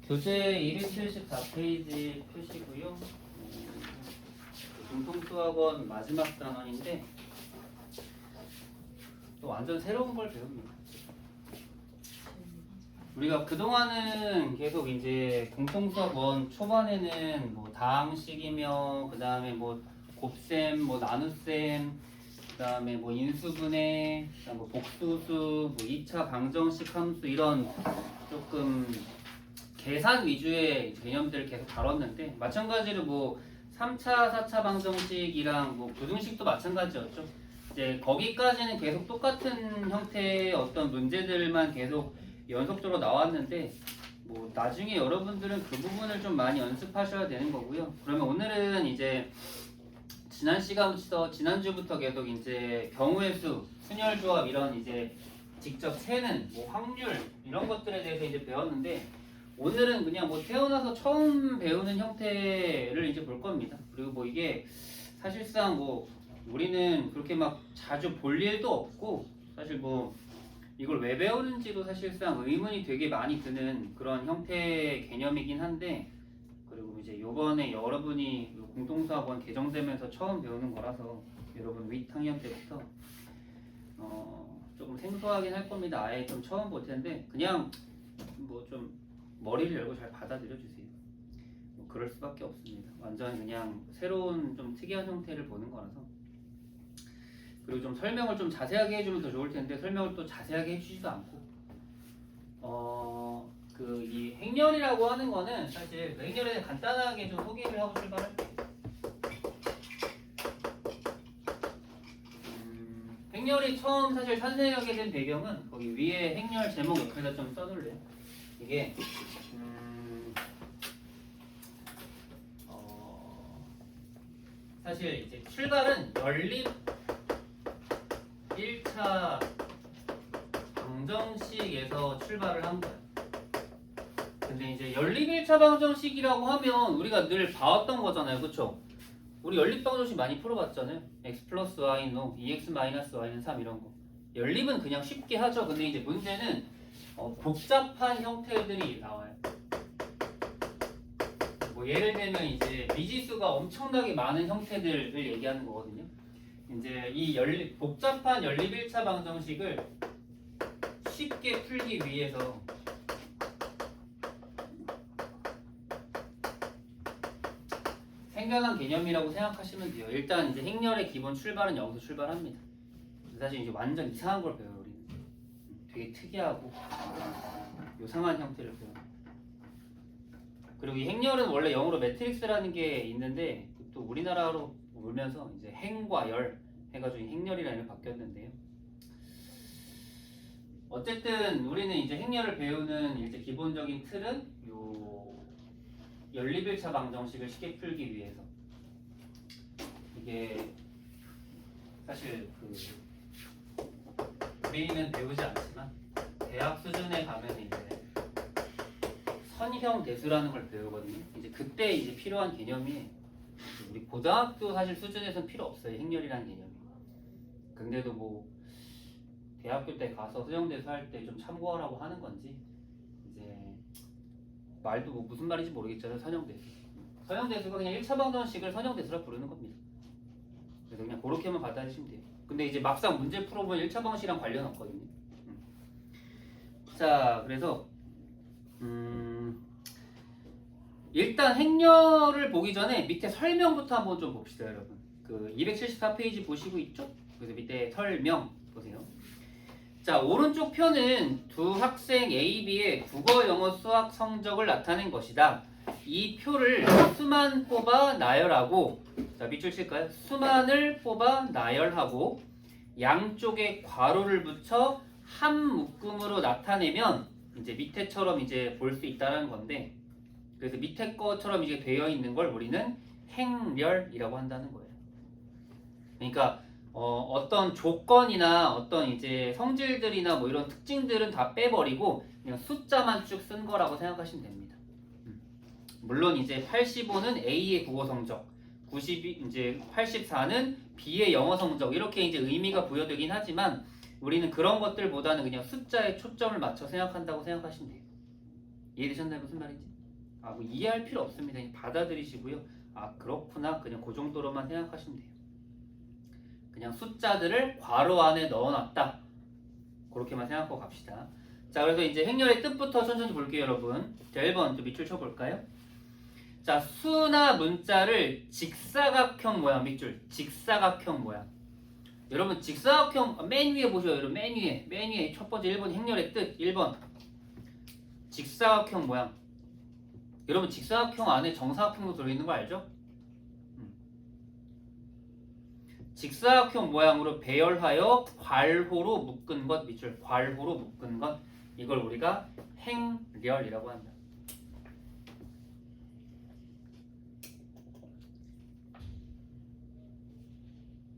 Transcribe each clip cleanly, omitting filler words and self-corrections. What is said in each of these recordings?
교재 274페이지 표시고요. 공통수학원 마지막 단원인데 또 완전 새로운 걸 배웁니다. 우리가 그동안은 계속 이제 공통수학원 초반에는 뭐 다항식이며 그 다음에 뭐 곱셈, 뭐 나눗셈, 그 다음에 뭐 인수분해, 그다음 뭐 복수수, 뭐 2차 방정식 함수 이런 조금 계산 위주의 개념들을 계속 다뤘는데 마찬가지로 뭐 3차, 4차 방정식이랑 뭐 부등식도 마찬가지였죠. 이제 거기까지는 계속 똑같은 형태의 어떤 문제들만 계속 연속적으로 나왔는데 뭐 나중에 여러분들은 그 부분을 좀 많이 연습하셔야 되는 거고요. 그러면 오늘은 이제 지난주부터 계속 이제 경우의 수, 순열 조합 이런 이제 직접 세는 뭐 확률 이런 것들에 대해서 이제 배웠는데 오늘은 그냥 뭐 태어나서 처음 배우는 형태를 이제 볼 겁니다. 그리고 뭐 이게 사실상 뭐 우리는 그렇게 막 자주 볼 일도 없고 사실 뭐 이걸 왜 배우는지도 사실상 의문이 되게 많이 드는 그런 형태의 개념이긴 한데 그리고 이제 요번에 여러분이 공통수학원 개정되면서 처음 배우는 거라서 여러분 윗학년 때부터 조금 생소하긴 할 겁니다. 아예 좀 처음 볼 텐데 그냥 뭐 좀 머리를 열고 잘 받아들여 주세요. 뭐 그럴 수밖에 없습니다. 완전 그냥 새로운 좀 특이한 형태를 보는 거라서. 그리고 좀 설명을 좀 자세하게 해주면 더 좋을 텐데 설명을 또 자세하게 해주지도 않고 그 이 행렬이라고 하는 거는 사실 그 행렬에 대해 간단하게 좀 소개를 하고 출발할게요. 행렬이 처음 사실 탄생하게 된 배경은 거기 위에 행렬 제목 옆에다 좀 써둘래요. 이게 사실 이제 출발은 연립 1차 방정식에서 출발을 한 거예요. 근데 이제 연립 1차 방정식이라고 하면 우리가 늘 봐왔던 거잖아요. 그쵸? 우리 연립 방정식 많이 풀어봤잖아요. x 플러스 y는 5, 2x 마이너스 y는 3 이런 거. 연립은 그냥 쉽게 하죠. 근데 이제 문제는 복잡한 형태들이 나와요. 뭐 예를 들면 이제 미지수가 엄청나게 많은 형태들을 얘기하는 거거든요. 이제 이 복잡한 연립 1차 방정식을 쉽게 풀기 위해서 생겨난 개념이라고 생각하시면 돼요. 일단 이제 행렬의 기본 출발은 여기서 출발합니다. 사실 이제 완전 이상한 걸 배워요. 우리는 되게 특이하고 요상한 형태를 배워요. 그리고 이 행렬은 원래 영어로 매트릭스라는 게 있는데 또 우리나라로 오면서 이제 행과 열 해가지고 행렬이라는 이름이 바뀌었는데요. 어쨌든 우리는 이제 행렬을 배우는 이제 기본적인 틀은 요 연립 1차 방정식을 쉽게 풀기 위해서 이게 사실 우리는 배우지 않지만 대학 수준에 가면 이제 선형 대수라는 걸 배우거든요. 이제 그때 이제 필요한 개념이 우리 고등학교 사실 수준에서는 필요 없어요. 행렬이라는 개념이. 근데도 뭐 대학교 때 가서 수형대수 할 때 좀 참고하라고 하는 건지 이제 말도 뭐 무슨 말인지 모르겠잖아요. 선형대수. 선형대수가 그냥 1차 방정식을 선형대수라 부르는 겁니다. 그래서 그냥 그렇게만 받아주시면 돼요. 근데 이제 막상 문제 풀어보면 1차 방식이랑 관련 없거든요. 자, 그래서 일단 행렬을 보기 전에 밑에 설명부터 한번 좀 봅시다, 여러분. 그 274페이지 보시고 있죠? 그래서 밑에 설명 보세요. 자, 오른쪽 표는 두 학생 A, B의 국어, 영어, 수학 성적을 나타낸 것이다. 이 표를 수만 뽑아 나열하고, 자, 밑줄 칠까요? 수만을 뽑아 나열하고 양쪽에 괄호를 붙여 한 묶음으로 나타내면 이제 밑에처럼 이제 볼 수 있다는 건데, 그래서 밑에 것처럼 이제 되어 있는 걸 우리는 행렬이라고 한다는 거예요. 그러니까 어떤 조건이나 어떤 이제 성질들이나 뭐 이런 특징들은 다 빼버리고 그냥 숫자만 쭉 쓴 거라고 생각하시면 됩니다. 물론 이제 85는 A의 국어 성적, 90이 이제 84는 B의 영어 성적 이렇게 이제 의미가 부여되긴 하지만 우리는 그런 것들보다는 그냥 숫자에 초점을 맞춰 생각한다고 생각하시면 돼요. 이해되셨나요? 무슨 말인지? 뭐 이해할 필요 없습니다. 그냥 받아들이시고요. 그렇구나. 그냥 그 정도로만 생각하시면 돼요. 그냥 숫자들을 괄호 안에 넣어놨다. 그렇게만 생각하고 갑시다. 자, 그래서 이제 행렬의 뜻부터 천천히 볼게요, 여러분. 자, 1번 또 밑줄 쳐볼까요? 자, 수나 문자를 직사각형 모양, 밑줄. 직사각형 모양. 여러분, 직사각형, 맨 위에 보셔요. 여러분, 맨 위에 첫 번째 1번 행렬의 뜻, 1번. 직사각형 모양. 여러분, 직사각형 안에 정사각형도 들어있는 거 알죠? 직사각형 모양으로 배열하여 괄호로 묶은 것, 밑줄. 괄호로 묶은 것. 이걸 우리가 행렬이라고 한다.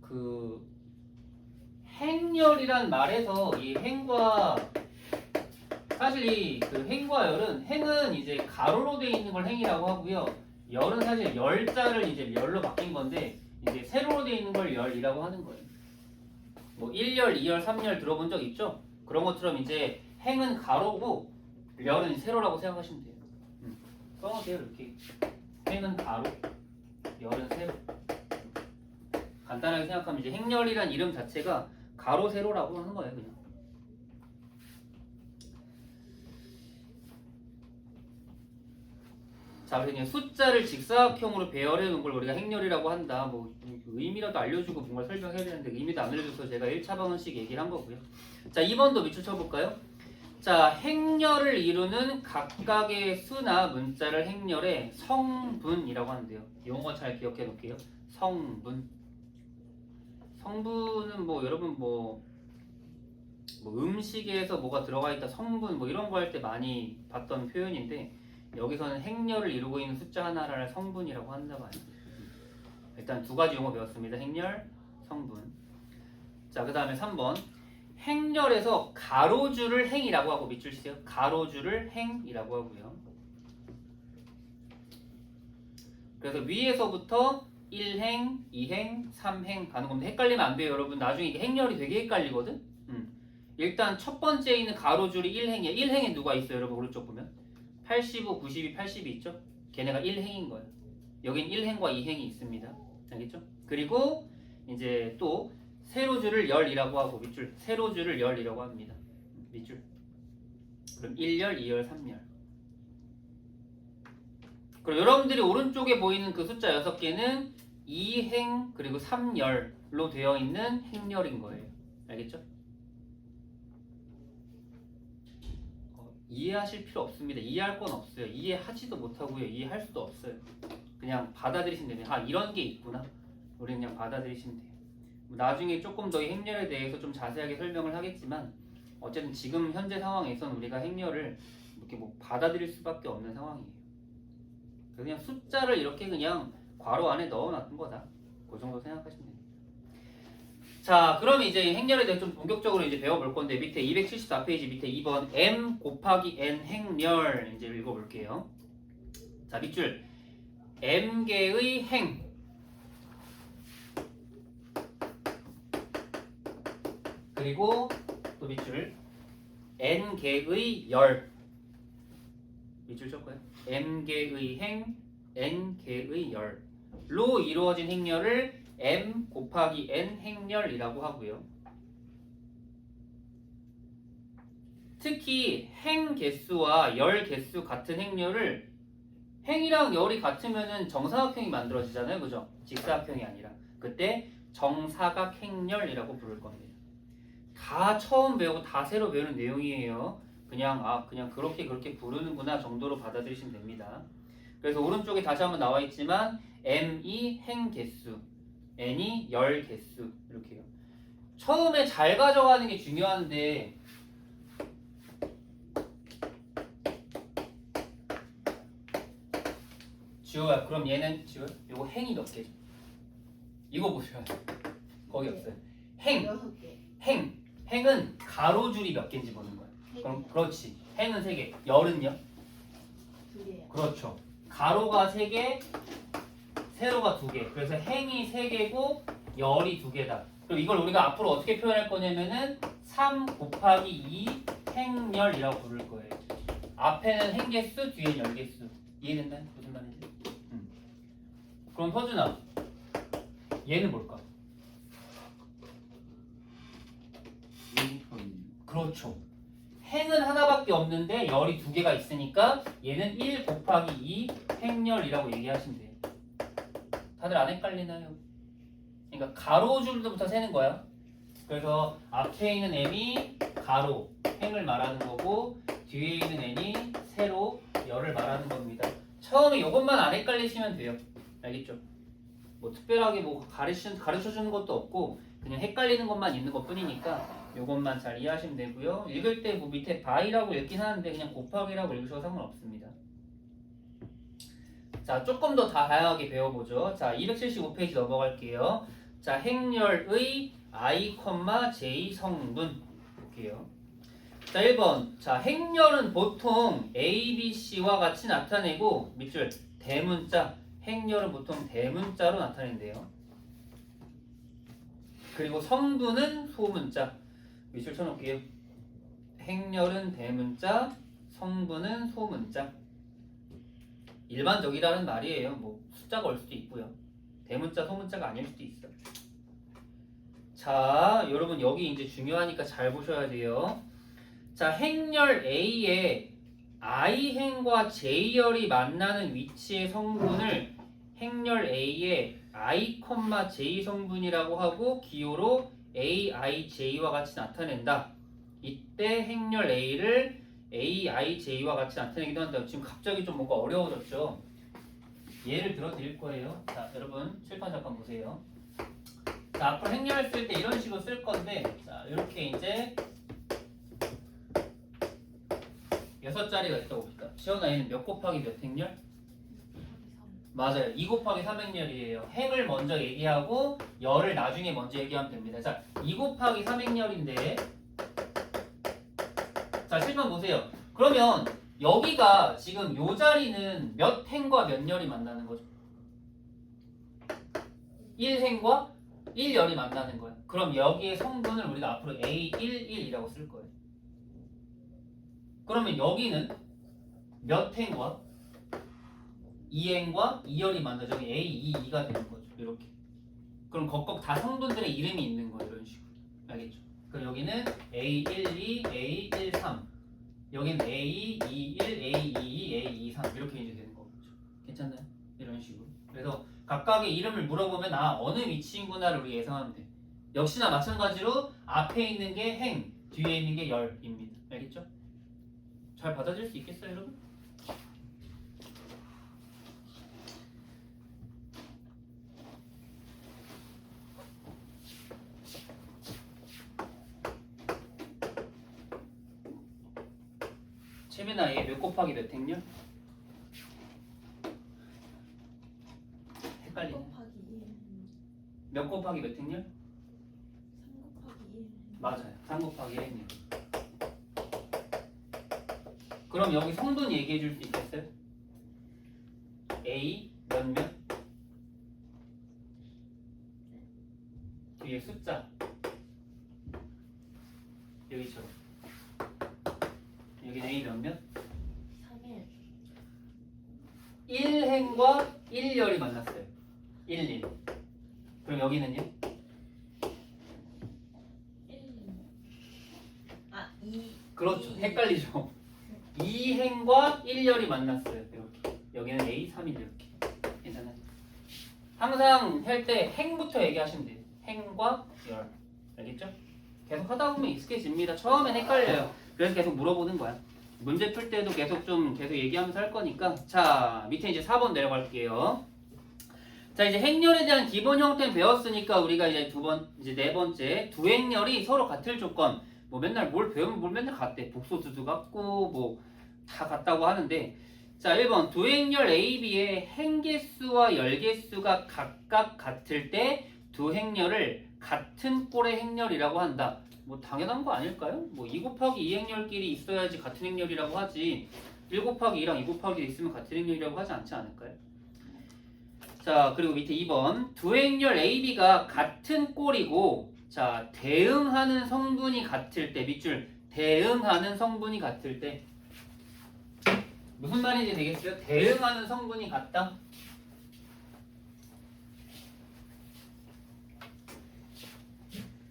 그 행렬이란 말에서 이 행과 사실 이 그 행과 열은 행은 이제 가로로 되어 있는 걸 행이라고 하고요. 열은 사실 열자를 이제 열로 바뀐 건데 이제 세로로 되어 있는 걸 열이라고 하는 거예요. 뭐 1열, 2열, 3열 들어본 적 있죠? 그런 것처럼 이제 행은 가로고 열은 세로라고 생각하시면 돼요. 써놓으세요 이렇게. 행은 가로, 열은 세로. 간단하게 생각하면 이제 행렬이란 이름 자체가 가로, 세로라고 하는 거예요, 그냥. 자, 그래서 그냥 숫자를 직사각형으로 배열해 놓은 걸 우리가 행렬이라고 한다. 뭐 의미라도 알려주고 뭔가 설명해야 되는데 의미도 안 알려줘서 제가 1차 방언식 얘기를 한 거고요. 자, 2번도 밑줄 쳐볼까요? 자, 행렬을 이루는 각각의 수나 문자를 행렬해 성분이라고 하는데요. 용어 잘 기억해 놓을게요. 성분. 성분은 뭐 여러분 뭐 음식에서 뭐가 들어가 있다 성분 뭐 이런 거 할 때 많이 봤던 표현인데 여기서는 행렬을 이루고 있는 숫자 하나를 성분이라고 한다고 하네요. 일단 두 가지 용어 배웠습니다. 행렬, 성분. 자, 그 다음에 3번. 행렬에서 가로줄을 행이라고 하고 밑줄 치세요. 가로줄을 행이라고 하고요. 그래서 위에서부터 1행, 2행, 3행 가는 겁니다. 헷갈리면 안 돼요, 여러분. 나중에 이게 행렬이 되게 헷갈리거든. 일단 첫 번째에 있는 가로줄이 1행이에요. 1행에 누가 있어요, 여러분? 오른쪽 보면 85, 92, 80이 있죠? 걔네가 1행인 거예요. 여긴 1행과 2행이 있습니다. 알겠죠? 그리고 이제 또 세로줄을 열이라고 하고 밑줄 세로줄을 열이라고 합니다. 밑줄. 그럼 1열, 2열, 3열. 그럼 여러분들이 오른쪽에 보이는 그 숫자 6개는 2행 그리고 3열로 되어 있는 행렬인 거예요. 알겠죠? 이해하실 필요 없습니다. 이해할 건 없어요. 이해하지도 못하고요. 이해할 수도 없어요. 그냥 받아들이시면 됩니다. 이런 게 있구나. 우리 그냥 받아들이시면 돼요. 나중에 조금 더 이 행렬에 대해서 좀 자세하게 설명을 하겠지만 어쨌든 지금 현재 상황에서는 우리가 행렬을 이렇게 뭐 받아들일 수밖에 없는 상황이에요. 그냥 숫자를 이렇게 그냥 괄호 안에 넣어놨던 거다. 그 정도 생각하시면 됩니다. 자, 그럼 이제 행렬에 대해 좀 본격적으로 이제 배워볼 건데 밑에 274페이지 밑에 2번 m 곱하기 n 행렬 이제 읽어볼게요. 자, 밑줄 m개의 행 그리고 또 밑줄 n개의 열 밑줄 쳤고요. m개의 행 n개의 열로 이루어진 행렬을 m 곱하기 n 행렬이라고 하고요. 특히 행 개수와 열 개수 같은 행렬을 행이랑 열이 같으면은 정사각형이 만들어지잖아요. 그죠? 직사각형이 아니라. 그때 정사각 행렬이라고 부를 겁니다. 다 처음 배우고 다 새로 배우는 내용이에요. 그냥 그냥 그렇게 부르는구나 정도로 받아들이시면 됩니다. 그래서 오른쪽에 다시 한번 나와 있지만 m이 행 개수 n이 열 개수 이렇게요. 처음에 잘 가져가는 게 중요한데 지호야 그럼 얘는 지호 요거 행이 몇 개죠? 이거 보셔야 돼요. 거기 없어요. 행은 가로줄이 몇 개인지 보는 거예요. 그럼 그렇지. 행은 3개. 열은요? 2개요. 그렇죠. 가로가 3개, 세로가 2개. 그래서 행이 3개고 열이 2개다. 그럼 이걸 우리가 앞으로 어떻게 표현할 거냐면은 3 곱하기 2 행열이라고 부를 거예요. 앞에는 행개수, 뒤에는 열개수. 이해된다? 무슨 말인지? 그럼 서준아, 얘는 뭘까? 그렇죠. 행은 하나밖에 없는데 열이 두 개가 있으니까 얘는 1 곱하기 2 행열이라고 얘기하시면 돼요. 다들 안 헷갈리나요? 그러니까 가로줄부터 세는 거야. 그래서 앞에 있는 m이 가로, 행을 말하는 거고 뒤에 있는 n이 세로, 열을 말하는 겁니다. 처음에 이것만 안 헷갈리시면 돼요. 알겠죠? 뭐 특별하게 뭐 가르쳐주는 것도 없고 그냥 헷갈리는 것만 있는 것 뿐이니까 이것만 잘 이해하시면 되고요. 읽을 때 뭐 밑에 바이라고 읽긴 하는데 그냥 곱하기라고 읽으셔도 상관없습니다. 자, 조금 더 다양하게 배워보죠. 자, 275페이지 넘어갈게요. 자, 행렬의 I, J 성분 볼게요. 자, 1번. 자, 행렬은 보통 A, B, C와 같이 나타내고 밑줄 대문자. 행렬은 보통 대문자로 나타낸대요. 그리고 성분은 소문자. 밑줄 쳐놓을게요. 행렬은 대문자, 성분은 소문자. 일반적이라는 말이에요. 뭐 숫자가 올 수도 있고요. 대문자, 소문자가 아닐 수도 있어요. 자, 여러분 여기 이제 중요하니까 잘 보셔야 돼요. 자, 행렬 A에 I행과 J열이 만나는 위치의 성분을 행렬 A의 I, J 성분이라고 하고 기호로 A, I, J와 같이 나타낸다. 이때 행렬 A를 A, I, J와 같이 나타내기도 한다. 지금 갑자기 좀 뭔가 어려워졌죠? 예를 들어 드릴 거예요. 자, 여러분 칠판 잠깐 보세요. 자, 앞으로 행렬 쓸 때 이런 식으로 쓸 건데, 자, 이렇게 이제 6자리가 있다고 봅시다. 시원아, 얘는 몇 곱하기 몇 행렬? 맞아요. 2 곱하기 3행렬이에요. 행을 먼저 얘기하고 열을 나중에 먼저 얘기하면 됩니다. 자, 2 곱하기 3행렬인데 자, 실판 보세요. 그러면 여기가 지금 요 자리는 몇 행과 몇 열이 만나는 거죠? 1행과 1열이 만나는 거예요. 그럼 여기에 성분을 우리가 앞으로 A11이라고 쓸 거예요. 그러면 여기는 몇 행과 2행과 2열이 만나죠. 여기 A22가 되는 거죠. 이렇게. 그럼 각각 다 성분들의 이름이 있는 거예요. 이런 식으로. 알겠죠? 그럼 여기는 A12, A13. 여기는 A21, A22, A23. 이렇게 이제 되는 거죠. 괜찮나요? 이런 식으로. 그래서 각각의 이름을 물어보면 어느 위치인구나를 우리 예상하면 돼. 역시나 마찬가지로 앞에 있는 게 행, 뒤에 있는 게 열입니다. 알겠죠? 잘 받아들일 수 있겠어요, 여러분? 채민아, 얘 몇 곱하기 몇 행렬? 헷갈리네. 3 곱하기 1. 몇 곱하기 몇 행렬? 3 곱하기 1. 맞아요. 3 곱하기 1행렬. 그럼 여기 성분 얘기해 줄 수 있겠어요? A 몇몇? 뒤에 숫자. 여기처럼. 여기는 A 몇몇? 3일. 1행과 1열이 만났어요. 1, 1. 그럼 여기는요? 1. 아, 2. 그렇죠. 헷갈리죠. 2행과 1열이 만났어요. 이렇게. 여기는 A, 3일 이렇게. 괜찮아요? 항상 할 때 행부터 얘기하시면 돼요. 행과 열. 알겠죠? 계속 하다 보면 익숙해집니다. 처음엔 헷갈려요. 그래서 계속 물어보는 거야. 문제 풀 때도 계속 얘기하면서 할 거니까. 자, 밑에 이제 4번 내려갈게요. 자, 이제 행렬에 대한 기본 형태는 배웠으니까 우리가 이제 네 번째 두행렬이 서로 같을 조건. 뭐 맨날 뭘 배우면 뭘 맨날 같대. 복소수도 같고 뭐 다 같다고 하는데, 자, 1번 두행렬 A, B의 행개수와 열개수가 각각 같을 때 두행렬을 같은 꼴의 행렬이라고 한다. 뭐 당연한 거 아닐까요? 뭐 2 곱하기 2 행렬끼리 있어야지 같은 행렬이라고 하지 1 곱하기 2랑 2 곱하기 2 있으면 같은 행렬이라고 하지 않지 않을까요? 자, 그리고 밑에 2번 두행렬 A, B가 같은 꼴이고, 자, 대응하는 성분이 같을 때 밑줄 대응하는 성분이 같을 때 무슨 말인지 되겠어요? 대응하는 성분이 같다.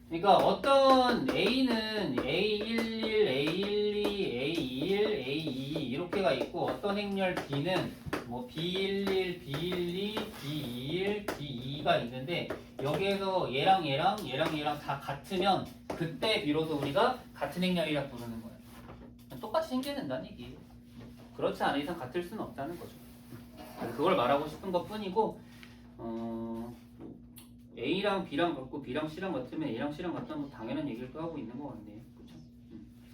그러니까 어떤 A는 A11, A12, A21, A22 이렇게가 있고 어떤 행렬 B는 뭐 B11, B12, B21, B22가 있는데 여기에서 얘랑 다 같으면 그때 비로소 우리가 같은 행렬이라 부르는 거예요. 똑같이 생겨야 된다는 얘기예요. 그렇지 않은 이상 같을 수는 없다는 거죠. 그걸 말하고 싶은 것 뿐이고 A랑 B랑 같고 B랑 C랑 같으면 A랑 C랑 같다는 뭐 당연한 얘기를 또 하고 있는 것 같네요. 그렇죠?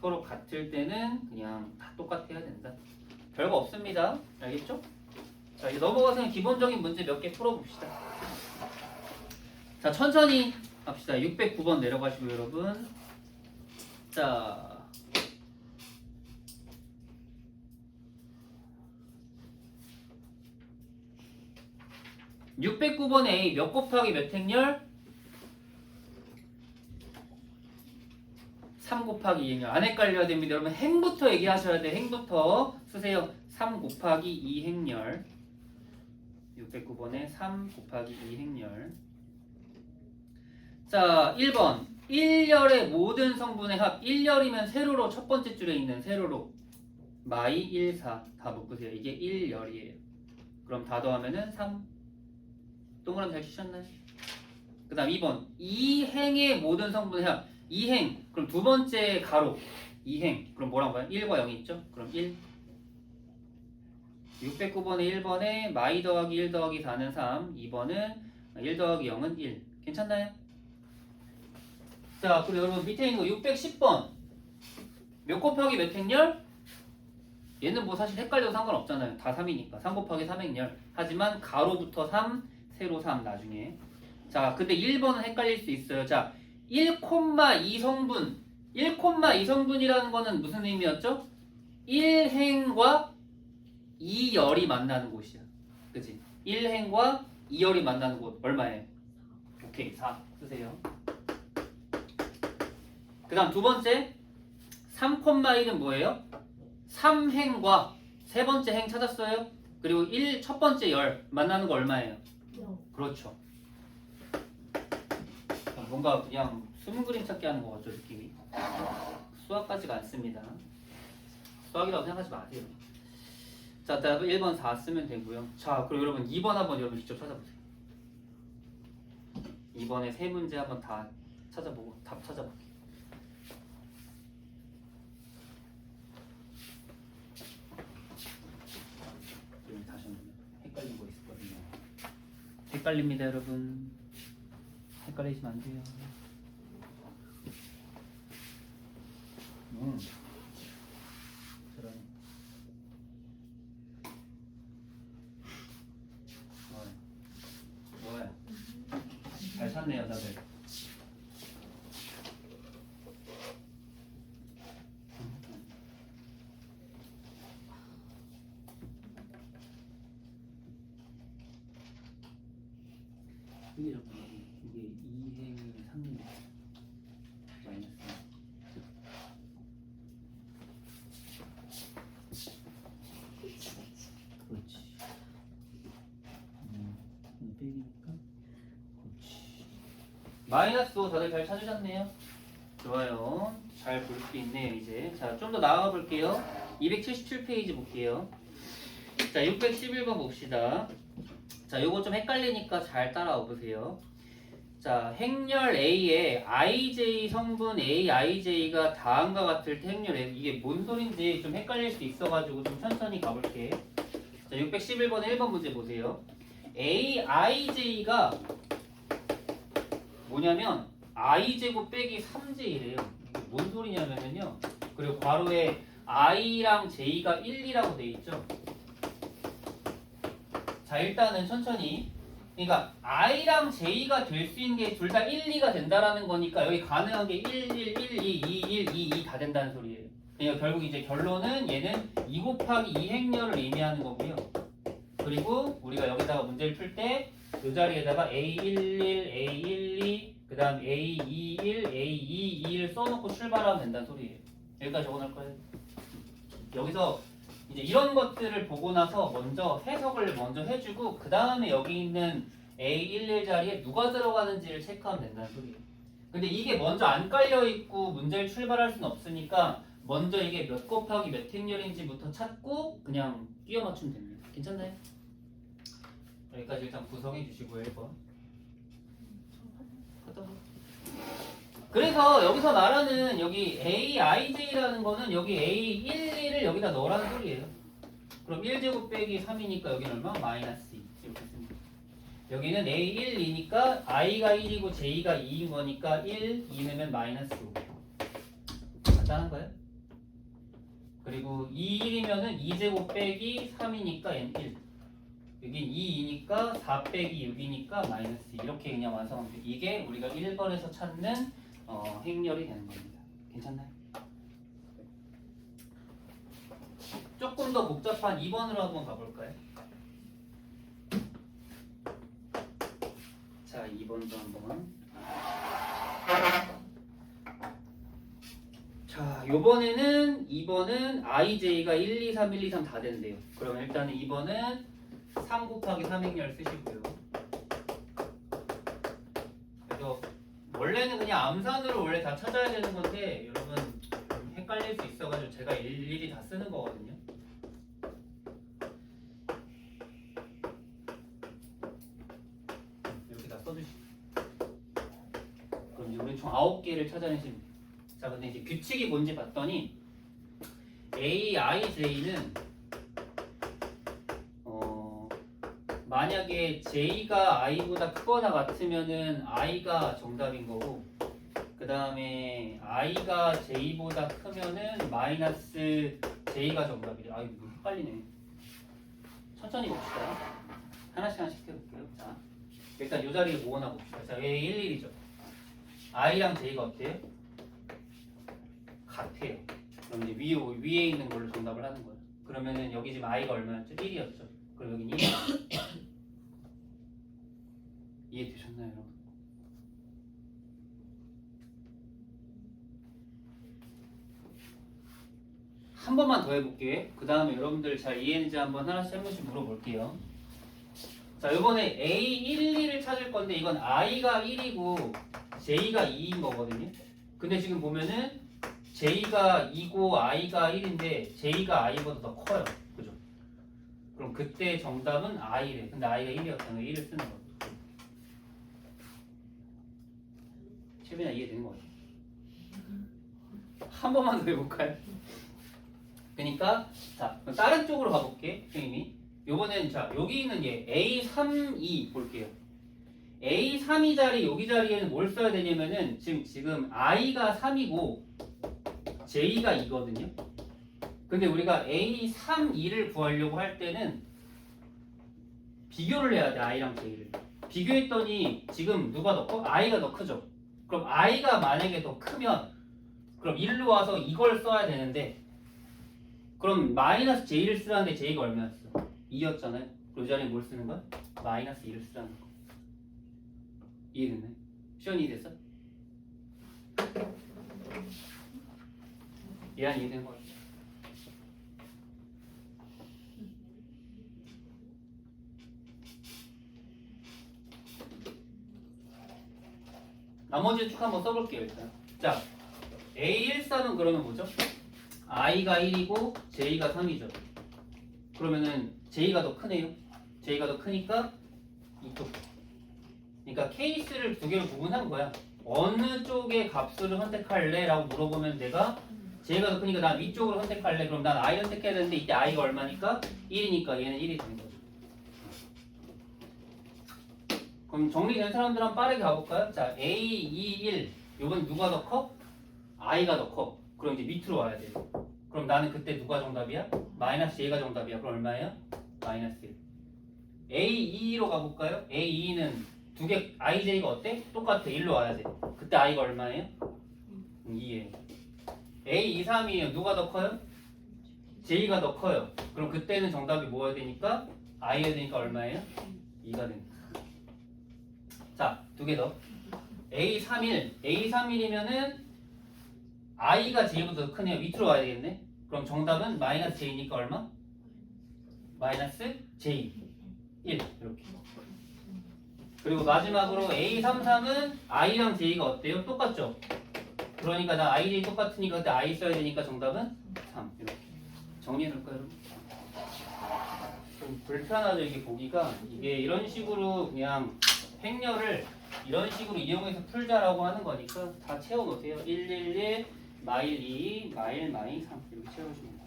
서로 같을 때는 그냥 다 똑같아야 된다. 별거 없습니다. 알겠죠? 자, 이제 넘어가서 그냥 기본적인 문제 몇 개 풀어봅시다. 자, 천천히 합시다. 609번 내려가시고 여러분. 자. 609번에 A 몇 곱하기 몇 행렬? 3 곱하기 2행렬. 안 헷갈려야 됩니다. 여러분 행부터 얘기하셔야 돼. 행부터 쓰세요. 3 곱하기 2행렬. 609번에 3 곱하기 2행렬. 자, 1번. 1열의 모든 성분의 합. 1열이면 세로로 첫 번째 줄에 있는 세로로. 마이 1, 4. 다 묶으세요. 이게 1열이에요. 그럼 다 더하면은 3. 동그라미 잘 치셨나요? 그 다음 2번 2행의 모든 성분의 합 2행 그럼 두 번째 가로 2행 그럼 뭐라고 봐요? 1과 0이 있죠? 그럼 1 609번에 1번에 마이 더하기 1 더하기 4는 3 2번은 1 더하기 0은 1 괜찮나요? 자 그리고 여러분 밑에 있는 거 610번 몇 곱하기 몇 행렬? 얘는 뭐 사실 헷갈려도 상관없잖아요 다 3이니까 3 곱하기 3행렬 하지만 가로부터 3 세로 3 나중에 자 근데 1번은 헷갈릴 수 있어요 자 1,2 성분 1,2 성분이라는 거는 무슨 의미였죠? 1행과 2열이 만나는 곳이야 그치? 1행과 2열이 만나는 곳 얼마예요? 오케이 4 쓰세요 그 다음 두 번째 3,1은 뭐예요? 3행과 세 번째 행 찾았어요? 그리고 첫 번째 열 만나는 거 얼마예요? 그렇죠. 뭔가 그냥 숨은 그림 찾기 하는 것 같죠 느낌이. 수학까지가 않습니다. 수학이라고 생각하지 마세요. 자, 1번 4 쓰면 되고요. 자, 그리고 여러분 2번 한번 여러분 직접 찾아보세요. 2번에 세 문제 한번 다 찾아보고 답 찾아볼게요. 다시 한번 헷갈린 거 있었거든요. 헷갈립니다 여러분 헷갈리시면 안 돼요 그러네 뭐야 잘 찾네요 다들 이게 잠깐만 이게 2행이 3이 마이너스 그렇지 빼기니까 그렇지 마이너스 5 다들 잘 찾으셨네요 좋아요 잘 볼 수 있네요 이제 자 좀 더 나아가 볼게요 277페이지 볼게요 자 611번 봅시다 자, 요거 좀 헷갈리니까 잘 따라와 보세요. 자, 행렬 A에 IJ 성분 AIJ가 다음과 같을 때 행렬 A 이게 뭔 소린지 좀 헷갈릴 수 있어가지고 좀 천천히 가볼게. 자, 611번에 1번 문제 보세요. AIJ가 뭐냐면 I제곱 빼기 3J래요. 뭔 소리냐면요. 그리고 괄호에 I랑 J가 1, 2라고 돼 있죠. 자 일단은 천천히 그러니까 I랑 J가 될 수 있는 게 둘 다 1, 2가 된다라는 거니까 여기 가능한 게 1, 1, 1, 2, 2, 1, 2, 2 다 된다는 소리예요. 그러니까 결국 이제 결론은 얘는 2 곱하기 2 행렬을 의미하는 거고요. 그리고 우리가 여기다가 문제를 풀 때 이 자리에다가 A11, A12, 그 다음 A21, A221 써놓고 출발하면 된다는 소리예요. 여기까지 적어놓을 거예요. 여기서 이제 이런 것들을 보고 나서 먼저 해석을 먼저 해주고 그 다음에 여기 있는 A11 자리에 누가 들어가는지를 체크하면 된다는 소리예요. 근데 이게 먼저 안 깔려 있고 문제를 출발할 수는 없으니까 먼저 이게 몇 곱하기 몇 행렬인지부터 찾고 그냥 끼워 맞추면 됩니다. 괜찮나요? 여기까지 일단 구성해 주시고요. 1번. 그래서 여기서 말하는 여기 AIJ라는 거는 여기 A11을 여기다 넣으라는 소리예요. 그럼 1제곱 빼기 3이니까 여기는 얼마? 마이너스 2 이렇게 씁니다. 여기는 A12니까 I가 1이고 J가 2인 거니까 1, 2 넣으면 마이너스 5. 간단한 거예요? 그리고 2, 1이면은 2제곱 빼기 3이니까 N 1. 여긴 2이니까 4 빼기 6이니까 마이너스 2. 이렇게 그냥 완성하면 돼요. 이게 우리가 1번에서 찾는 행렬이 되는 겁니다. 괜찮나요? 조금 더 복잡한 2번으로 한번 가볼까요? 자, 2번도 한번. 자, 요번에는 2번은 IJ가 1, 2, 3, 1, 2, 3 다 된대요. 그럼 일단은 2번은 3 곱하기 3행렬 쓰시고요. 그래서 원래는 그냥 암산으로 원래 다 찾아야 되는 건데 여러분 좀 헷갈릴 수 있어가지고 제가 일일이 다 쓰는 거거든요. 이렇게 다 써주시고 그럼 이제 우리 총 9개를 찾아내시면 돼요. 자, 근데 이제 규칙이 뭔지 봤더니 AIJ는 만약에 J가 I보다 크거나 같으면은 I가 정답인 거고 그 다음에 I가 J보다 크면은 마이너스 J가 정답이래. 아, 이거 헷갈리네. 천천히 봅시다. 하나씩 해볼게요. 자, 일단 이 자리에 뭐 하나 봅시다. 자, A11이죠. I랑 J가 어때요? 같아요. 그럼 이제 위에 있는 걸로 정답을 하는 거예요. 그러면은 여기 지금 I가 얼마였죠? 1이었죠. 그럼 여기는 2. 이해되셨나요, 여러분? 한 번만 더 해볼게요. 그 다음에 여러분들 잘 이해했는지 한번 하나씩 한 번씩 물어볼게요. 자, 이번에 A12를 찾을 건데 이건 I가 1이고 J가 2인 거거든요. 근데 지금 보면은 J가 2고 I가 1인데 J가 I보다 더 커요. 그죠? 그럼 그때 정답은 I래. 근데 I가 1이었잖아요. 1을 쓰는 거예요. 최빈아 이해되는 거 같아요? 한 번만 더 해볼까요? 그러니까 자 다른 쪽으로 가볼게 선생님이. 요번엔 자 여기 있는 게 A32 볼게요. A32 자리 여기 자리에는 뭘 써야 되냐면은 지금 I가 3이고 J가 2거든요. 근데 우리가 A32를 구하려고 할 때는 비교를 해야 돼. I랑 J를 비교했더니 지금 누가 더 커? I가 더 크죠. 그럼 I가 만약에 더 크면 그럼 1로 와서 이걸 써야 되는데 그럼 마이너스 J를 쓰라는데 J가 얼마였어? 2였잖아요. 그 자리에 뭘 쓰는 거야? 마이너스 2를 쓰라는 거. 이해됐나요? 시원이 이해됐어? 얘한 이해된 거 같아. 나머지 쭉 한번 써볼게요 일단. 자, A14는 그러면 뭐죠? I가 1이고 J가 3이죠. 그러면은 J가 더 크네요. J가 더 크니까 이쪽. 그러니까 케이스를 두 개로 구분한 거야. 어느 쪽의 값을 선택할래? 라고 물어보면 내가 J가 더 크니까 난 위쪽으로 선택할래. 그럼 난 I 선택해야 되는데 이때 I가 얼마니까? 1이니까 얘는 1이 되는 거죠. 그럼 정리된 사람들 한번 빠르게 가볼까요? 자, A, 2, 1. 요번 누가 더 커? I가 더 커. 그럼 이제 밑으로 와야 돼요. 그럼 나는 그때 누가 정답이야? 마이너스 J가 정답이야. 그럼 얼마예요? 마이너스 1. A2로 가볼까요? A2는 두 개, IJ가 어때? 똑같아. 1로 와야 돼. 그때 I가 얼마예요? 2예요. A2, 3이에요. 누가 더 커요? J가 더 커요. 그럼 그때는 정답이 뭐여야 되니까? I여야 되니까 얼마예요? 2가 됩니다. 자, 두 개 더. A31. A31이면은 I가 J보다 더 크네요. 밑으로 와야 되겠네. 그럼 정답은 마이너스 J니까 얼마? 마이너스 J 1 이렇게. 그리고 마지막으로 A33은 I랑 J가 어때요? 똑같죠? 그러니까 나 I, J 똑같으니까 그때 I 써야 되니까 정답은 3 이렇게 정리해볼까요 여러분? 좀 불편하죠 이게 보기가. 이게 이런 식으로 그냥 행렬을 이런 식으로 이용해서 풀자라고 하는 거니까 다 채워놓으세요. 111 마일 2 마일 마이 3 이렇게 채워주면 돼요.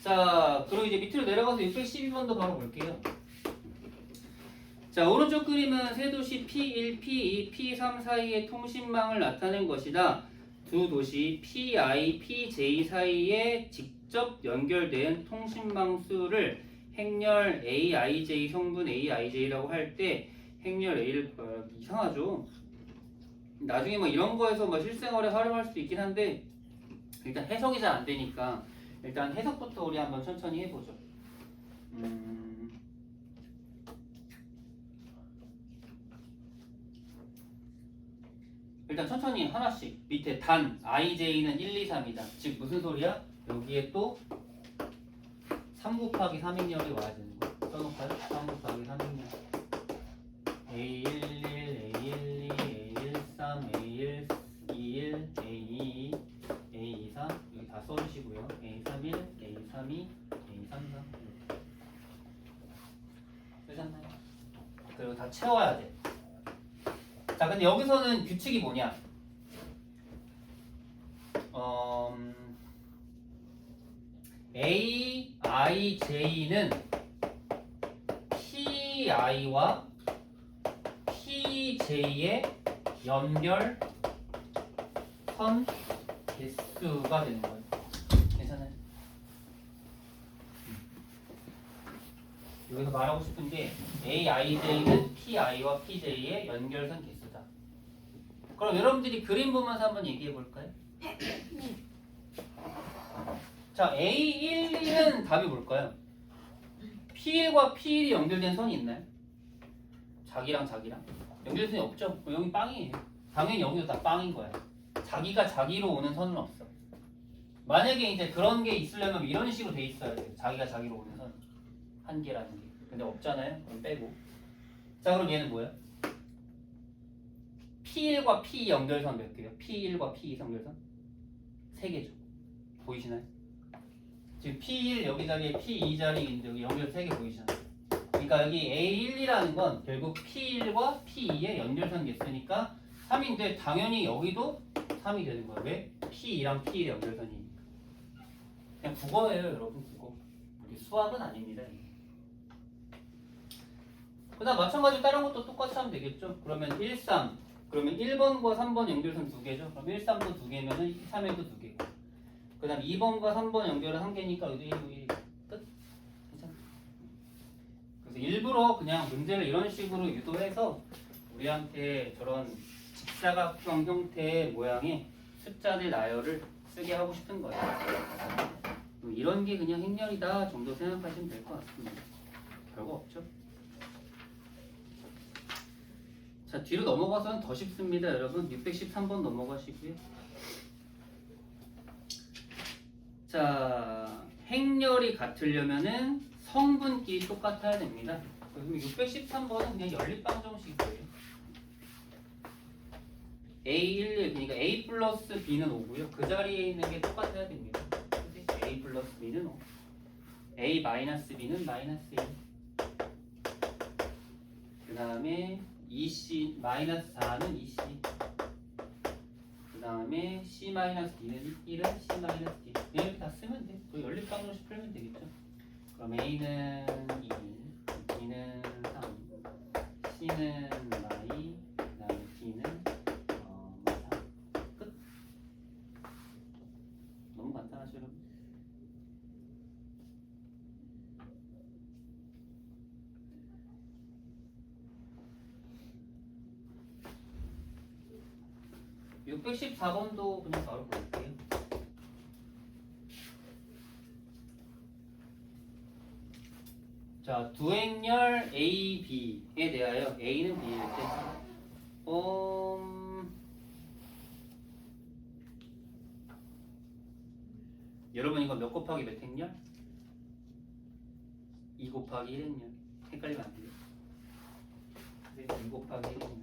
자, 그리고 이제 밑으로 내려가서 612번도 바로 볼게요. 자, 오른쪽 그림은 세 도시 P1, P2, P3 사이의 통신망을 나타낸 것이다. 두 도시 PI, PJ 사이에 직접 연결된 통신망 수를 행렬 AIJ 성분 AIJ라고 할 때 행렬 A를 이상하죠? 나중에 뭐 이런 거에서 뭐 실생활에 활용할 수도 있긴 한데 일단 해석이 잘 안 되니까 일단 해석부터 우리 한번 천천히 해보죠. 일단 천천히 하나씩. 밑에 단 IJ는 1, 2, 3이다. 즉 무슨 소리야? 여기에 또 3 곱하기 3행렬이 와야 되는 거야. 써놓을까요? 3 곱하기 3행렬. A11, A12, A13, A21, A22, A23 여기 다 써주시고요. A31, A32, A33 이렇게. 되셨나요? 그리고 다 채워야 돼. 자, 근데 여기서는 규칙이 뭐냐? A, I, J는 PI와 PJ의 연결 선 개수가 되는 거예요. 괜찮아요? 여기서 말하고 싶은 게 A, I, J는 PI와 PJ의 연결선 개수다. 그럼 여러분들이 그림 보면서 한번 얘기해 볼까요? 자, A12는 답이 뭘까요? P1과 P1이 연결된 선이 있나요? 자기랑 자기랑 연결선이 없죠? 그럼 여기 빵이에요. 당연히 여기도 다 빵인 거야. 자기가 자기로 오는 선은 없어. 만약에 이제 그런 게 있으려면 이런 식으로 돼 있어야 돼요. 자기가 자기로 오는 선 한 개라는 게. 근데 없잖아요. 그럼 빼고. 자, 그럼 얘는 뭐야? P1과 P2 연결선 몇 개요? P1과 P2 연결선? 3개죠. 보이시나요? 지금 P1 여기 자리에 P2 자리 여기 연결 3개 보이시나요? 그러니까 여기 A12라는 건 결국 P1과 P2의 연결선 개수니까 3인데 당연히 여기도 3이 되는 거예요. 왜? P2랑 P1의 연결선이니까. 그냥 국어예요, 여러분. 국어. 우리 수학은 아닙니다. 그다음 마찬가지로 다른 것도 똑같이 하면 되겠죠. 그러면 1, 3 그러면 1번과 3번 연결선 2개죠. 그럼 1, 3도 2개면은 3에도 2개고. 그 다음 2번과 3번 연결은 1개니까 여기도 1, 1, 끝? 괜찮아? 그래서 일부러 그냥 문제를 이런 식으로 유도해서 우리한테 저런 직사각형 형태의 모양의 숫자들 나열을 쓰게 하고 싶은 거예요. 이런 게 그냥 행렬이다 정도 생각하시면 될 것 같습니다. 별거 없죠? 자, 뒤로 넘어가서는 더 쉽습니다, 여러분. 613번 넘어가시고요. 자, 행렬이 같으려면은 성분끼리 똑같아야 됩니다. 그럼 613번은 그냥 연립방정식이에요. A11, 그러니까 A 플러스 B는 5고요. 그 자리에 있는 게 똑같아야 됩니다. A 플러스 B는 5. A 마이너스 B는 마이너스 1. 그 다음에 EC 마이너스 4는 EC. 그 다음에 C 마이너스 D는 1은 C 마이너스 D. 이렇게 다 쓰면 돼. 그 연립방정식 풀면 되겠죠. 그럼 A는 2, B는 3, C는 마이, 그 다음에 D는 마사. 끝. 너무 간단하죠, 여러분. (614번도) 그냥 바로 볼게요. 자, 두행렬 A, B에 대하여 A는 B일 때 여러분 이거 몇 곱하기 몇 행렬? 2 곱하기 1 행렬. 헷갈리면 안 돼요. 2 곱하기 1 행렬.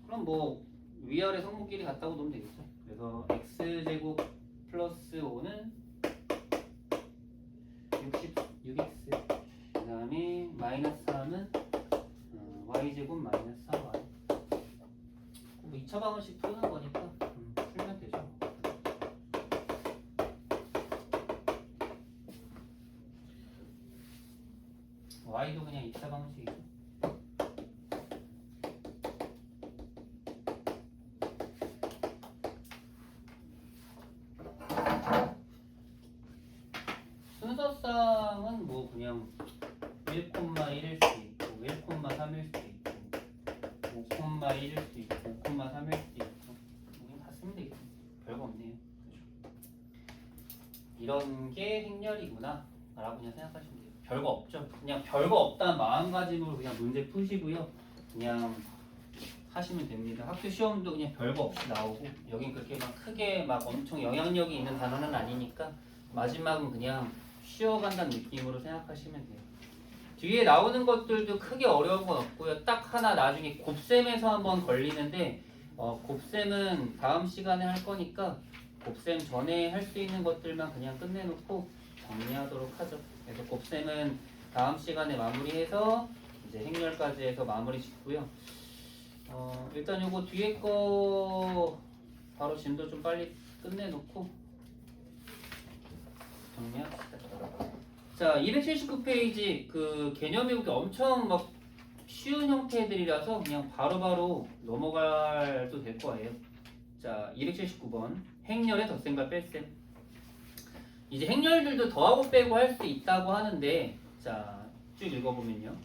그럼 뭐 위아래 성분끼리 같다고 놓으면 되겠죠. 그래서 x제곱 플러스 5는 66x, 그 다음에 마이너스 3은 y제곱 마이너스 4y. 뭐 2차 방정식 푸는 거니까 풀면 되죠. y도 그냥 2차 방정식이죠. 순서상은 뭐 그냥 1,1일 수도 있고 1,3일 수도 있고 5,1일 수도 있고 5,3일 수도 있고 그냥 다 쓰면 되겠죠. 별거 없네요. 그죠? 이런 게 행렬이구나 라고 그냥 생각하시면 돼요. 별거 없죠. 그냥 별거 없다는 마음가짐으로 그냥 문제 푸시고요. 그냥 하시면 됩니다. 학교 시험도 그냥 별거 없이 나오고 여긴 그렇게 막 크게 막 엄청 영향력이 있는 단어는 아니니까 마지막은 그냥 쉬어간다는 느낌으로 생각하시면 돼요. 뒤에 나오는 것들도 크게 어려운 건 없고요. 딱 하나 나중에 곱셈에서 한번 걸리는데 곱셈은 다음 시간에 할 거니까 곱셈 전에 할 수 있는 것들만 그냥 끝내놓고 정리하도록 하죠. 그래서 곱셈은 다음 시간에 마무리해서 이제 행렬까지 해서 마무리 짓고요. 일단 요거 뒤에 거 바로 진도 좀 빨리 끝내놓고 정리합시다. 자, 279페이지 그 개념 외우기 엄청 막 쉬운 형태들이라서 그냥 바로바로 넘어가도 될 거예요. 자, 279번 행렬의 덧셈과 뺄셈. 이제 행렬들도 더하고 빼고 할 수 있다고 하는데 자, 쭉 읽어보면요.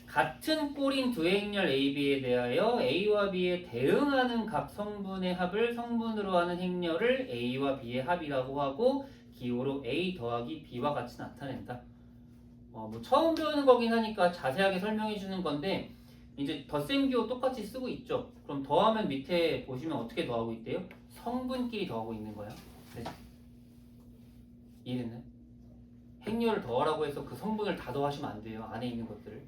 같은 꼴인 두 행렬 A, B에 대하여 A와 B에 대응하는 각 성분의 합을 성분으로 하는 행렬을 A와 B의 합이라고 하고 기호로 A 더하기 B와 같이 나타낸다. 뭐 처음 배우는 거긴 하니까 자세하게 설명해 주는 건데 이제 덧셈 기호 똑같이 쓰고 있죠. 그럼 더하면 밑에 보시면 어떻게 더하고 있대요? 성분끼리 더하고 있는 거야. 네. 이해됐나요? 행렬을 더하라고 해서 그 성분을 다 더하시면 안 돼요. 안에 있는 것들을.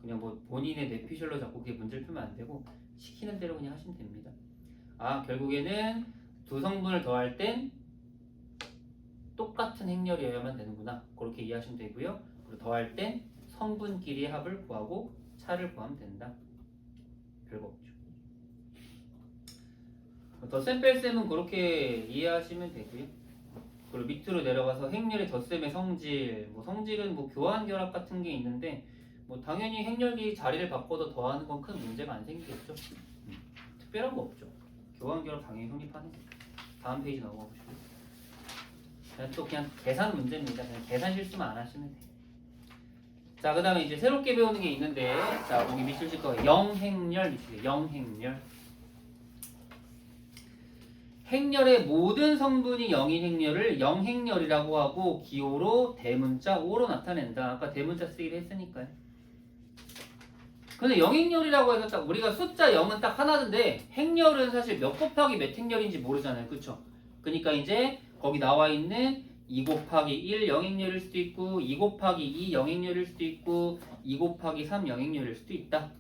그냥 뭐 본인의 뇌피셜로 자꾸 그게 문제를 풀면 안 되고 시키는 대로 그냥 하시면 됩니다. 결국에는 두 성분을 더할 땐 똑같은 행렬이어야만 되는구나. 그렇게 이해하시면 되고요. 그리고 더할 땐 성분끼리의 합을 구하고 차를 구하면 된다. 별거 없죠. 덧셈 뺄셈은 그렇게 이해하시면 되고요. 그리고 밑으로 내려가서 행렬의 덧셈의 성질, 뭐 성질은 뭐 교환 결합 같은 게 있는데 뭐 당연히 행렬이 자리를 바꿔도 더하는 건 큰 문제가 안 생기겠죠. 특별한 거 없죠. 교환 결합 당연히 성립하는 거죠. 다음 페이지 넘어가 보시죠. 또 그냥 계산 문제입니다. 그냥 계산 실수만 안 하시면 돼요. 자, 그 다음에 이제 새롭게 배우는 게 있는데, 자, 여기 밑줄 칠 거, 영행렬 밑줄이에요. 영행렬. 행렬의 모든 성분이 0인 행렬을 영행렬이라고 하고 기호로 대문자 5로 나타낸다. 아까 대문자 쓰기로 했으니까요. 근데 영행렬이라고 해서 딱 우리가 숫자 0은 딱 하나인데 행렬은 사실 몇 곱하기 몇 행렬인지 모르잖아요. 그쵸? 그러니까 이제 거기 나와 있는 2 곱하기 1 영행렬일 수도 있고 2 곱하기 2 영행렬일 수도 있고 2 곱하기 3 영행렬일 수도 있다.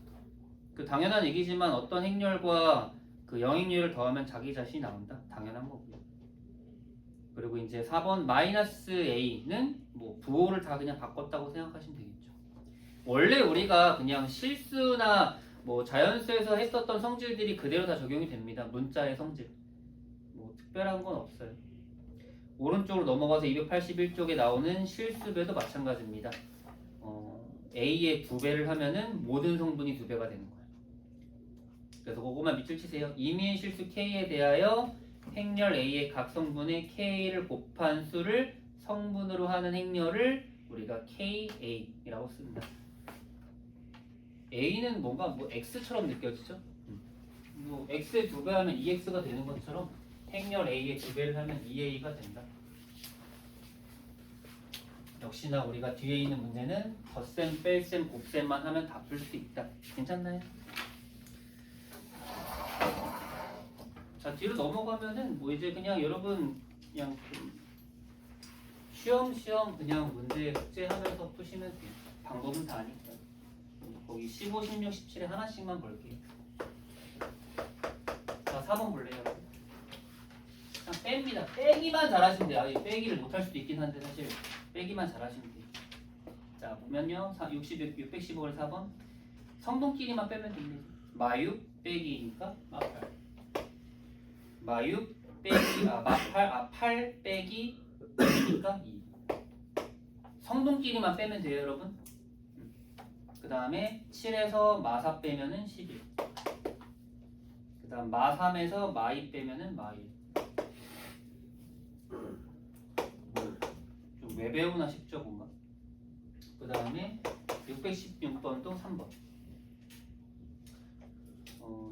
그 당연한 얘기지만 어떤 행렬과 그 영행렬을 더하면 자기 자신이 나온다. 당연한 거고요. 그리고 이제 4번 마이너스 A는 뭐 부호를 다 그냥 바꿨다고 생각하시면 되겠죠. 원래 우리가 그냥 실수나 뭐 자연수에서 했었던 성질들이 그대로 다 적용이 됩니다. 문자의 성질. 뭐 특별한 건 없어요. 오른쪽으로 넘어가서 281쪽에 나오는 실수배도 마찬가지입니다. A의 2배를 하면은 모든 성분이 2배가 되는 거예요. 그래서 그것만 밑줄 치세요. 임의의 실수 K에 대하여 행렬 A의 각 성분의 K를 곱한 수를 성분으로 하는 행렬을 우리가 KA라고 씁니다. A는 뭔가 뭐 X처럼 느껴지죠? 뭐 X의 2배 하면 2X가 되는 것처럼 행렬 A의 2배를 하면 2A가 된다. 역시나 우리가 뒤에 있는 문제는 덧셈, 뺄셈, 곱셈만 하면 다 풀 수 있다. 괜찮나요? 자, 뒤로 넘어가면은 뭐 이제 그냥 여러분 그냥 좀 쉬엄쉬엄 그냥 문제 숙제하면서 푸시면 돼요. 방법은 다 아니까. 거기 15, 16, 17에 하나씩만 볼게요. 자, 4번 볼래요? 그냥 뺍니다. 빼기만 잘하시면 돼요. 이 빼기를 못할 수도 있긴 한데 사실 빼기만 잘하시면 돼요. 자, 보면요. 615를 4번. 성분끼리만 빼면 됩니다. 마육 빼기니까 마팔. 마육 빼기 마팔 8 빼기 2니까 2. 성분끼리만 빼면 돼요, 여러분. 그 다음에 7에서 마4 빼면은 11. 그 다음 마3에서 마2 빼면은 마1. 좀 왜 배우나 싶죠, 뭔가. 그 다음에 616번도 3번.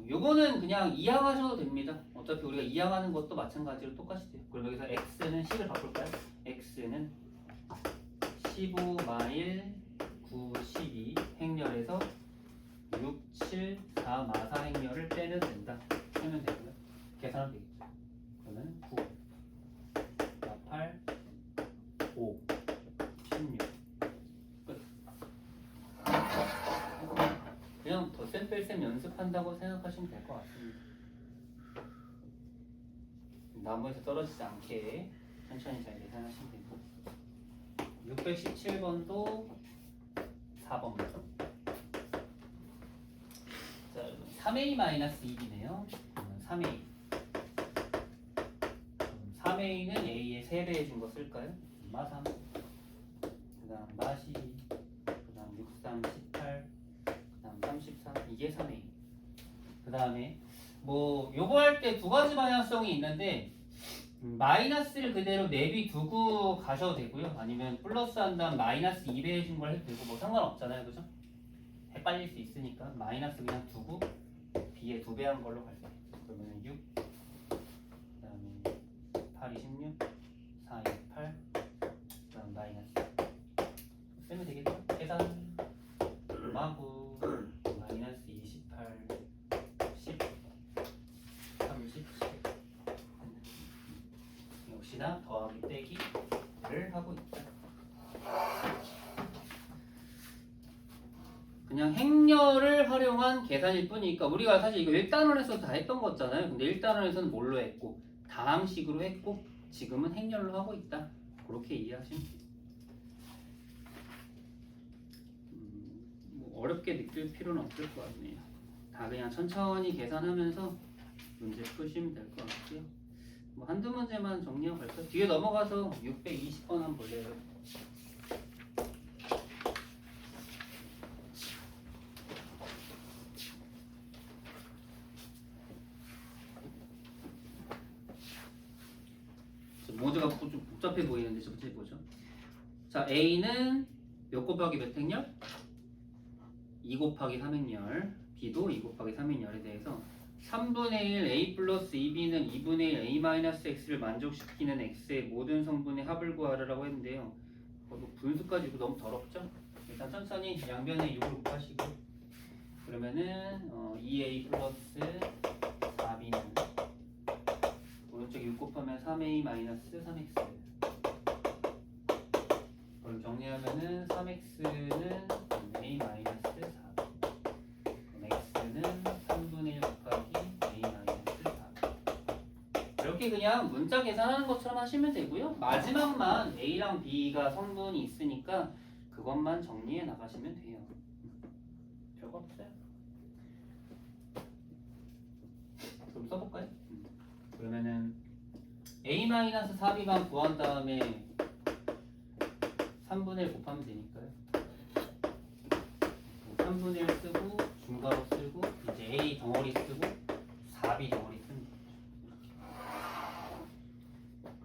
요거는 그냥 이항하셔도 됩니다. 어차피 우리가 이항하는 것도 마찬가지로 똑같이 돼요. 그럼 여기서 x는 10을 바꿀까요? x는 15 마일 9 12 행렬에서 6 7 4 마4 행렬을 빼면 된다. 빼면 되고요. 계산하면 되겠죠. 그러면 9 8 5 16 끝. 그냥 덧셈 뺄셈 연습한다고 생각하시면 될 것 같습니다. 나무에서 떨어지지 않게 천천히 잘 계산하시면 되고 617번도 4번부터 자, 3a-2b네요. 3a 3a는 a의 3배 해준 거 쓸까요? 마3 그 다음 마12 그 다음 63 18 그 다음 33 이게 3a 그 다음에 뭐 요거 할 때 두 가지 방향성이 있는데 마이너스를 그대로 내비 두고 가셔도 되고요. 아니면 플러스 한 다음 마이너스 2배 해준 걸 해도 되고 뭐 상관없잖아요. 그죠? 헷갈릴 수 있으니까 마이너스 그냥 두고 b에 2배 한 걸로 갈게요. 그러면 6 그 다음에 8 26 4 28 그 다음 마이너스 쓰면 되겠죠? 계산 마구 마이너스 28 10 30 역시나 더하기 빼기를 하고 있다. 그냥 행렬을 활용한 계산일 뿐이니까 우리가 사실 이거 1단원에서 다 했던 거잖아요. 근데 1단원에서는 뭘로 했고 다항식으로 했고 지금은 행렬로 하고 있다. 그렇게 이해하시면 돼요. 뭐 어렵게 느낄 필요는 없을 것 같네요. 다 그냥 천천히 계산하면서 문제 푸시면 될 것 같고요. 뭐 한두 문제만 정리하고 갈까요? 뒤에 넘어가서 620번 한번 볼래요? 모두가 좀 복잡해 보이는데 첫 번째 보죠. 자, A는 몇 곱하기 몇 행렬? 2 곱하기 3행렬. B도 2 곱하기 3행렬에 대해서 3분의 1 A 플러스 2B는 2분의 1 A 마이너스 X를 만족시키는 X의 모든 성분의 합을 구하라고 했는데요. 분수까지 이거 너무 더럽죠? 일단 천천히 양변에 6을 곱하시고 그러면은 2A 플러스 4B는 오른쪽 6 곱하면 3A 마이너스 3X 그럼 정리하면은 3X는 A 마이너스 4 그럼 X는 3분의 1 곱하기 A 마이너스 4 이렇게 그냥 문자 계산하는 것처럼 하시면 되고요. 마지막만 A랑 B가 성분이 있으니까 그것만 정리해 나가시면 돼요. 별거 없어요. 그럼 써볼까요? 그러면은 A-4B만 구한 다음에 3분의 1 곱하면 되니까요. 3분의 1 쓰고 중괄호 쓰고 이제 A 덩어리 쓰고 4B 덩어리 쓰면 되죠.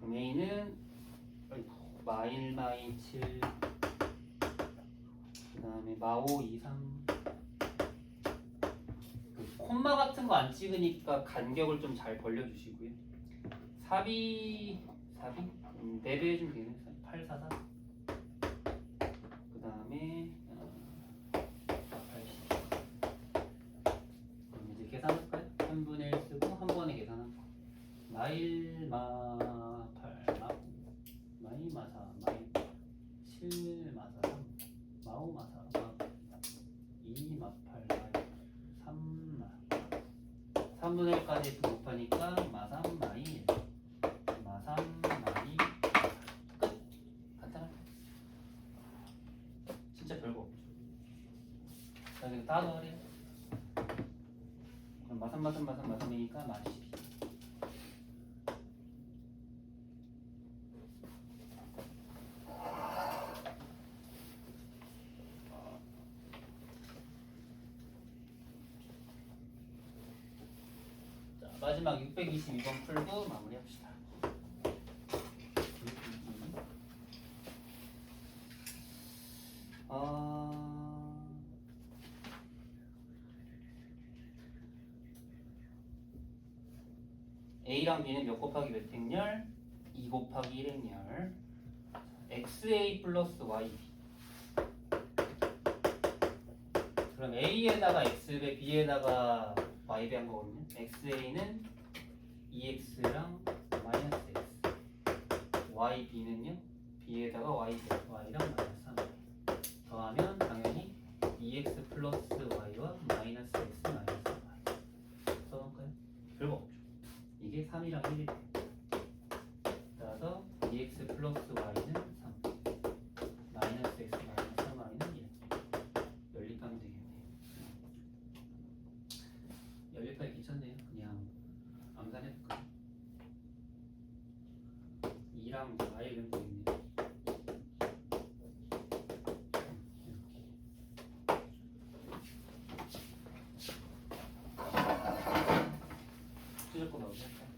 그럼 A는 마1 마2 7 그 다음에 마5 2 3 콤마 같은 거 안 찍으니까 간격을 좀 잘 벌려주시고요. 4B 4배 해주면 되겠네. 8 4 4 그 다음에 80 그럼 이제 계산할까요? 3분의 1 3분의 1까지 곱하니까 마3 마이 1 마3 마이 끝. 간단하게. 진짜 별거 없죠. 자, 이거 따로 하래요. 그럼 마삼이니까 마 12. 자, 마지막 622번 풀고 마무리합시다. A랑 B는 몇 곱하기 몇 행렬? 2 곱하기 1 행렬. XA 플러스 YB. 그럼 A에다가 X배, B에다가 Y배 한 거거든요. XA는 2X랑 마이너스 X. YB는요? B에다가 Y랑 마이너스 3. 더하면 당연히 2X 플러스 Y와 마이너스 X 마이너스 Y. 써놓을까요? 별거 없죠. 이게 3이랑 1이 돼요. 따라서 2x 플러스 y는 3 마이너스 x 마이너스 3y는 1 연립하면 되겠네요. 연립하기 귀찮네요. 그냥 암산해볼까요? 2랑 4를 넣으면 되겠네요. 수적고 나오게 할까요?